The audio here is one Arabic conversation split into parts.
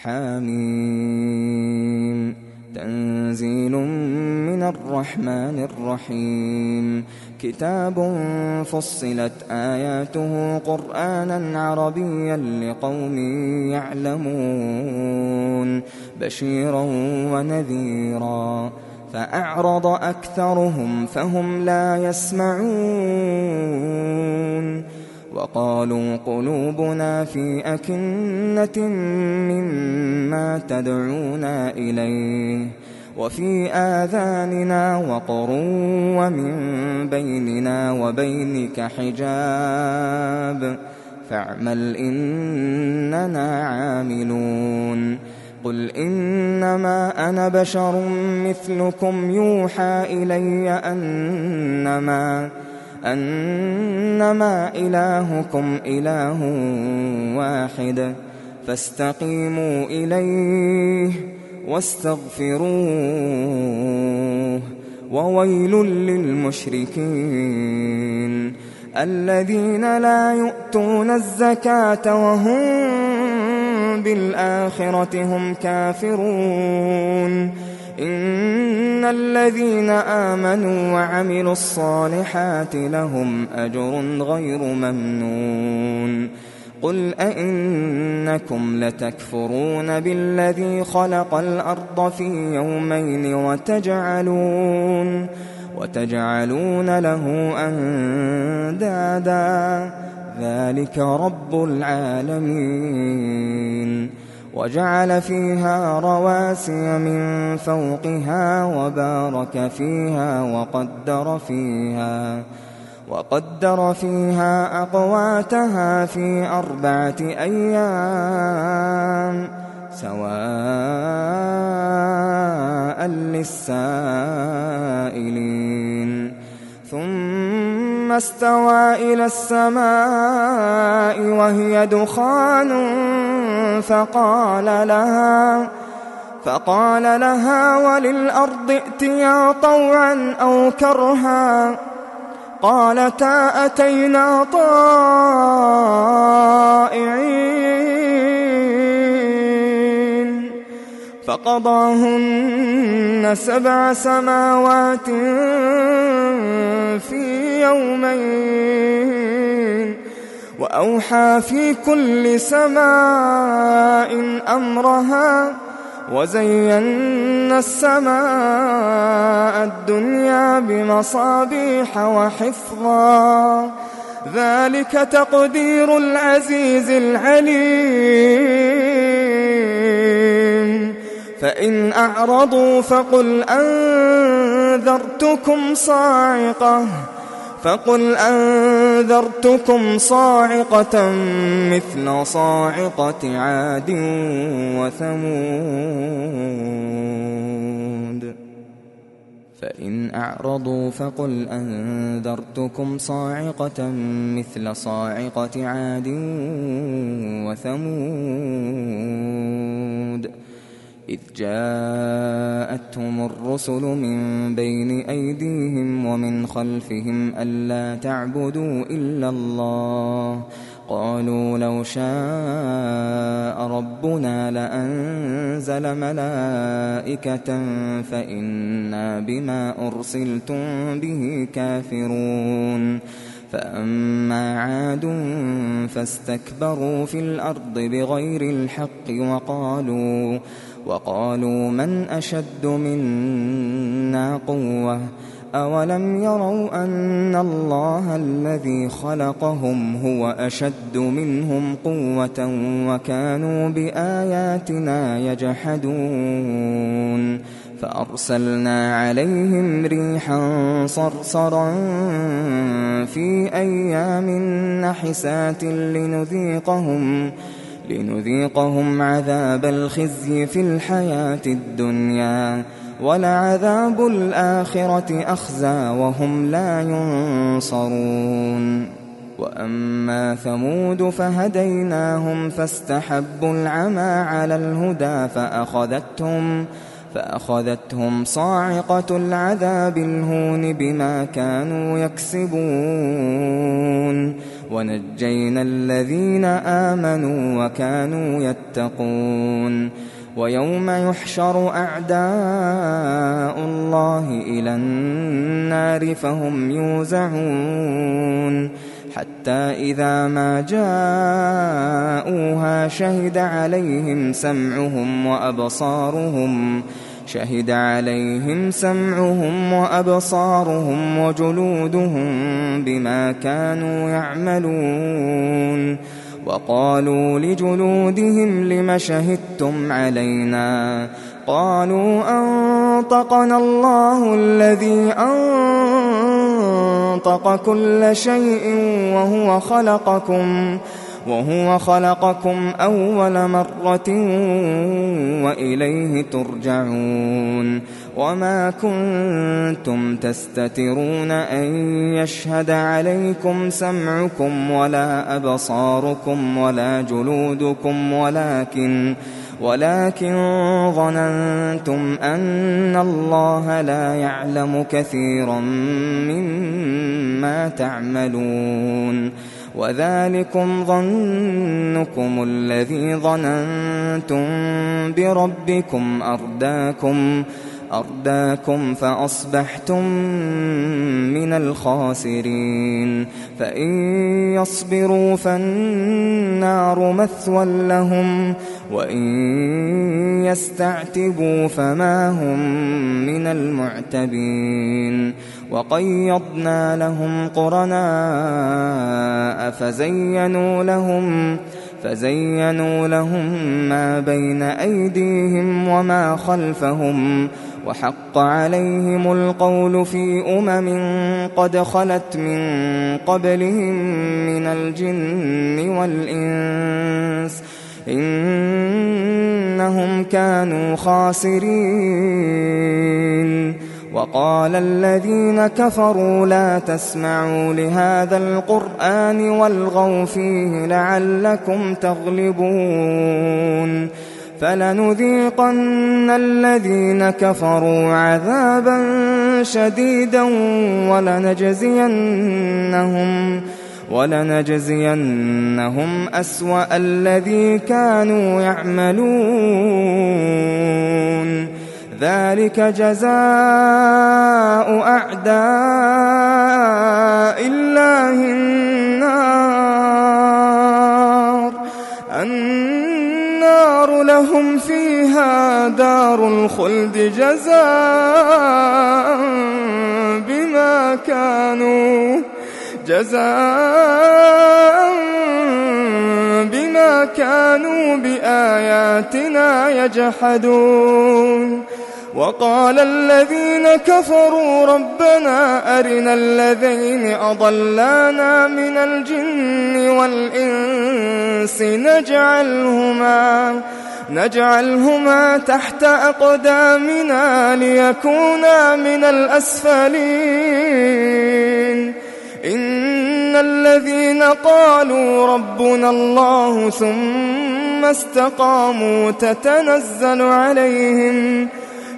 حميم تنزيل من الرحمن الرحيم كتاب فصلت آياته قرآنا عربيا لقوم يعلمون بشيرا ونذيرا فأعرض أكثرهم فهم لا يسمعون وقالوا قلوبنا في أكنة مما تدعونا إليه وفي آذاننا وقر ومن بيننا وبينك حجاب فاعمل إننا عاملون قل إنما أنا بشر مثلكم يوحى إلي أنما إلهكم إله واحد فاستقيموا إليه واستغفروه وويل للمشركين الذين لا يؤتون الزكاة وهم بالآخرة هم كافرون إن الذين آمنوا وعملوا الصالحات لهم أجر غير ممنون قل أئنكم لتكفرون بالذي خلق الأرض في يومين وتجعلون له أندادا ذلك رب العالمين وجعل فيها رواسي من فوقها وبارك فيها وقدر فيها أقواتها في 4 أيام سواء للسائلين ثم استوى إلى السماء وهي دخان فقال لها وللأرض ائتيا طوعا أو كرها قالتا أتينا طائعين فقضاهن 7 سماوات في يومين وأوحى في كل سماء أمرها وزينا السماء الدنيا بمصابيح وحفظا ذلك تقدير العزيز العليم فإن أعرضوا فقل أنذرتكم صاعقة مثل صاعقة عاد وثمود فإن أعرضوا فقل أنذرتكم صاعقة مثل صاعقة عاد وثمود إذ جاءتهم الرسل من بين أيديهم ومن خلفهم ألا تعبدوا إلا الله قالوا لو شاء ربنا لأنزل ملائكة فإنا بما أرسلتم به كافرون فأما عاد فاستكبروا في الأرض بغير الحق وقالوا من أشد منا قوة أولم يروا أن الله الذي خلقهم هو أشد منهم قوة وكانوا بآياتنا يجحدون فأرسلنا عليهم ريحا صرصرا في أيام نحسات لنذيقهم عذاب الخزي في الحياة الدنيا ولعذاب الآخرة أخزى وهم لا ينصرون وأما ثمود فهديناهم فاستحبوا العمى على الهدى فأخذتهم صاعقة العذاب الهون بما كانوا يكسبون ونجينا الذين آمنوا وكانوا يتقون ويوم يحشر أعداء الله إلى النار فهم يوزعون حتى إذا ما جاءوها شهد عليهم سمعهم وأبصارهم وجلودهم بما كانوا يعملون وقالوا لجلودهم لم شهدتم علينا قالوا أنطقنا الله الذي أنطق كل شيء وهو خلقكم أول مرة وإليه ترجعون وما كنتم تستترون أن يشهد عليكم سمعكم ولا أبصاركم ولا جلودكم ولكن ظننتم أن الله لا يعلم كثيرا مما تعملون وذلكم ظنكم الذي ظننتم بربكم أرداكم فأصبحتم من الخاسرين فإن يصبروا فالنار مثوى لهم وإن يستعتبوا فما هم من المعتبين وقيضنا لهم قرناء فزينوا لهم ما بين أيديهم وما خلفهم وحق عليهم القول في قد خلت من قبلهم من الجن والإنس إنهم كانوا خاسرين وقال الذين كفروا لا تسمعوا لهذا القرآن والغوا فيه لعلكم تغلبون فلنذيقن الذين كفروا عذابا شديدا ولنجزينهم أسوأ الذي كانوا يعملون ذلك جزاء أعداء الله النار لهم فيها دار الخلد جزاء بما كانوا بآياتنا يجحدون وقال الذين كفروا ربنا أرنا الذين أضلانا من الجن والإنس نجعلهما تحت أقدامنا ليكونا من الأسفلين إن الذين قالوا ربنا الله ثم استقاموا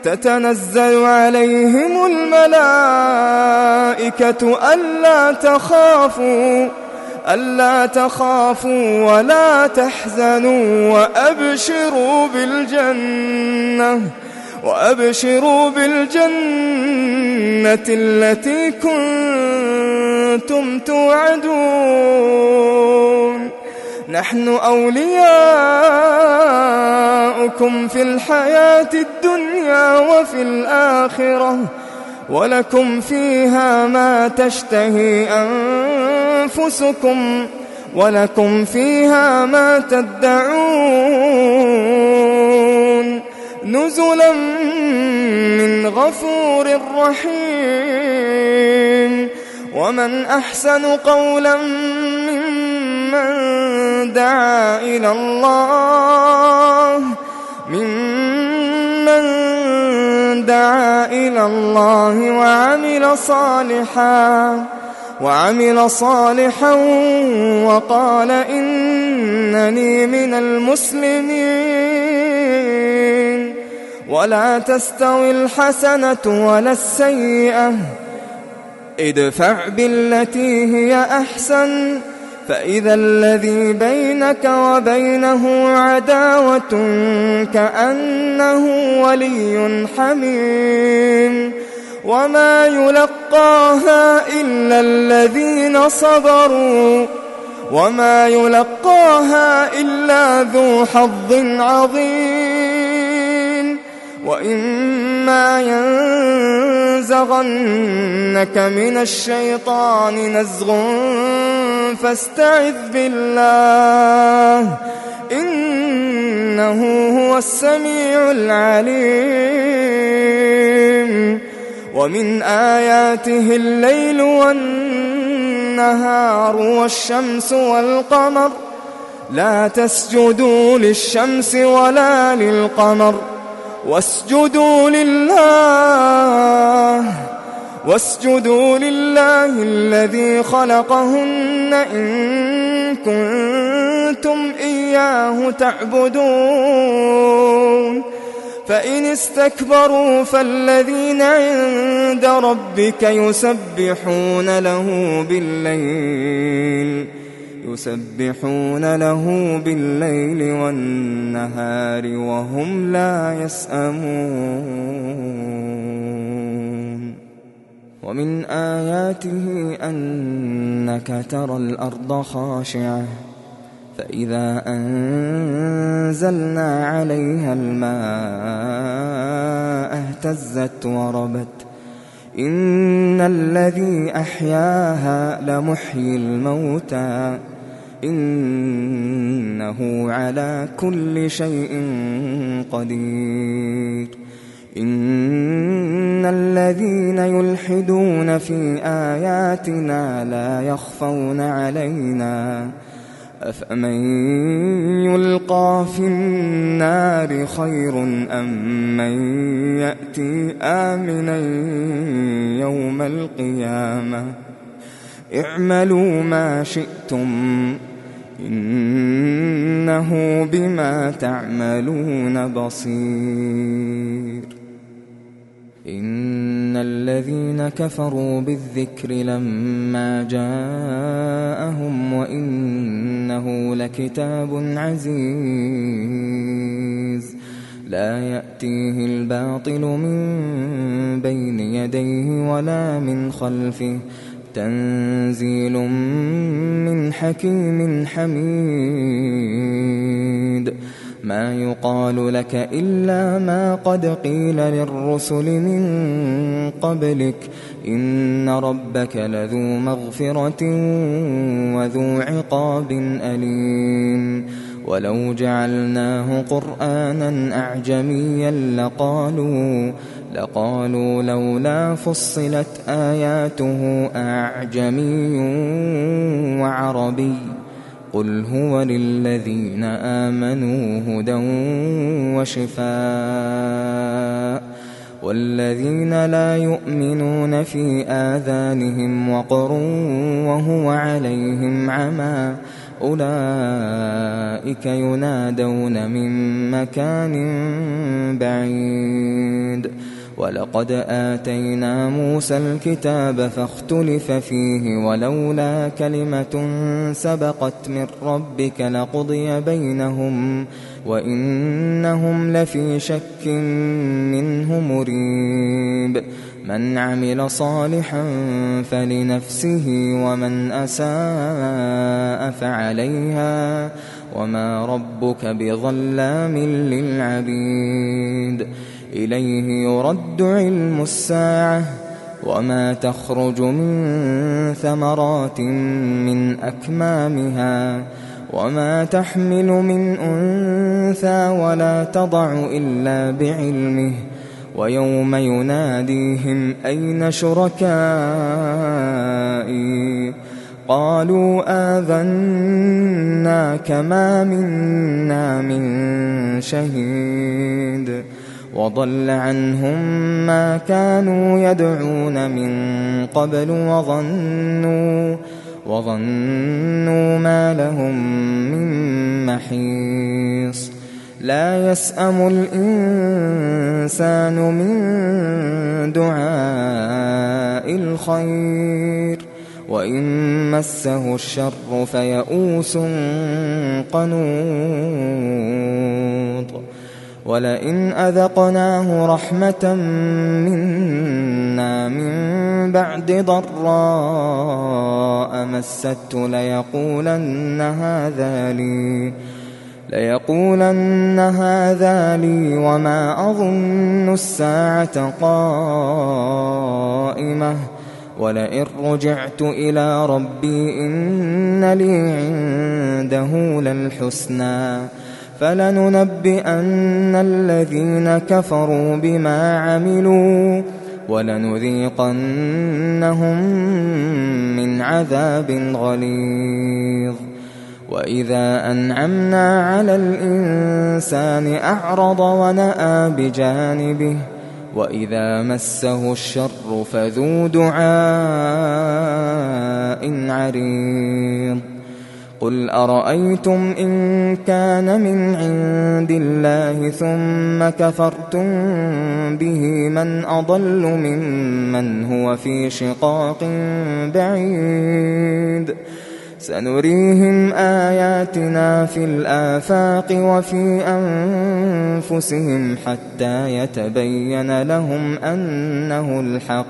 تتنزل عليهم الملائكة ألا تخافوا ولا تحزنوا وأبشروا بالجنة التي كنتم توعدون نحن أولياؤكم في الحياة الدنيا وفي الآخرة ولكم فيها ما تشتهي أنفسكم ولكم فيها ما تدعون نزلا من غفور رحيم ومن أحسن قولا ممن دعا إلى الله وعمل صالحا وقال إنني من المسلمين ولا تستوي الحسنة ولا السيئة ادفع بالتي هي أحسن فإذا الذي بينك وبينه عداوة كأنه ولي حميم وما يلقاها إلا الذين صبروا وما يلقاها إلا ذو حظ عظيم وإما ينزغنك من الشيطان نزغ فاستعذ بالله إنه هو السميع العليم ومن آياته الليل والنهار والشمس والقمر لا تسجدوا للشمس ولا للقمر واسجدوا لله الذي خلقهن إن كنتم إياه تعبدون فإن استكبروا فالذين عند ربك يسبحون له بالليل والنهار وهم لا يسأمون ومن آياته أنك ترى الأرض خاشعة فإذا أنزلنا عليها الماء اهتزت وربت إن الذي أحياها لمحيي الموتى إنه على كل شيء قدير إن الذين يلحدون في آياتنا لا يخفون علينا أفمن يلقى في النار خير أم من يأتي آمنا يوم القيامة اعملوا ما شئتم إنه بما تعملون بصير إن الذين كفروا بالذكر لما جاءهم وإنه لكتاب عزيز لا يأتيه الباطل من بين يديه ولا من خلفه تنزيل من حكيم حميد ما يقال لك إلا ما قد قيل للرسل من قبلك إن ربك لذو مغفرة وذو عقاب أليم ولو جعلناه قرآنا أعجميا لقالوا لولا فصلت آياته أعجمي وعربي قل هو للذين آمنوا هدى وشفاء والذين لا يؤمنون في آذانهم وقر وهو عليهم عمى أولئك ينادون من مكان بعيد ولقد آتينا موسى الكتاب فاختلف فيه ولولا كلمة سبقت من ربك لقضي بينهم وإنهم لفي شك منه مريب من عمل صالحا فلنفسه ومن أساء فعليها وما ربك بظلام للعبيد إليه يرد علم الساعة وما تخرج من ثمرات من أكمامها وما تحمل من أنثى ولا تضع إلا بعلمه ويوم يناديهم أين شركائي قالوا آذناك ما منا من شهيد وضل عنهم ما كانوا يدعون من قبل وظنوا ما لهم من محيص لا يسأم الإنسان من دعاء الخير وإن مسه الشر فيئوس قنوط ولئن أذقناه رحمة منا من بعد ضراء مسته ليقولن هذا لي وما أظن الساعة قائمة ولئن رجعت إلى ربي إن لي عنده للحسنى فلننبئن الذين كفروا بما عملوا ولنذيقنهم من عذاب غليظ وإذا أنعمنا على الإنسان أعرض ونأى بجانبه وإذا مسه الشر فذو دعاء عريض قل أرأيتم إن كان من عند الله ثم كفرتم به من أضل ممن هو في شقاق بعيد سنريهم آياتنا في الآفاق وفي أنفسهم حتى يتبين لهم أنه الحق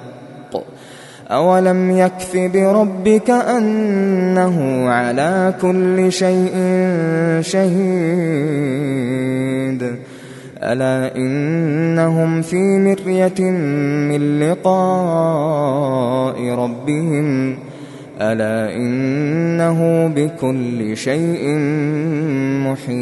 أولم يكف بربك أنه على كل شيء شهيد ألا إنهم في مرية من لقاء ربهم ألا إنه بكل شيء محيط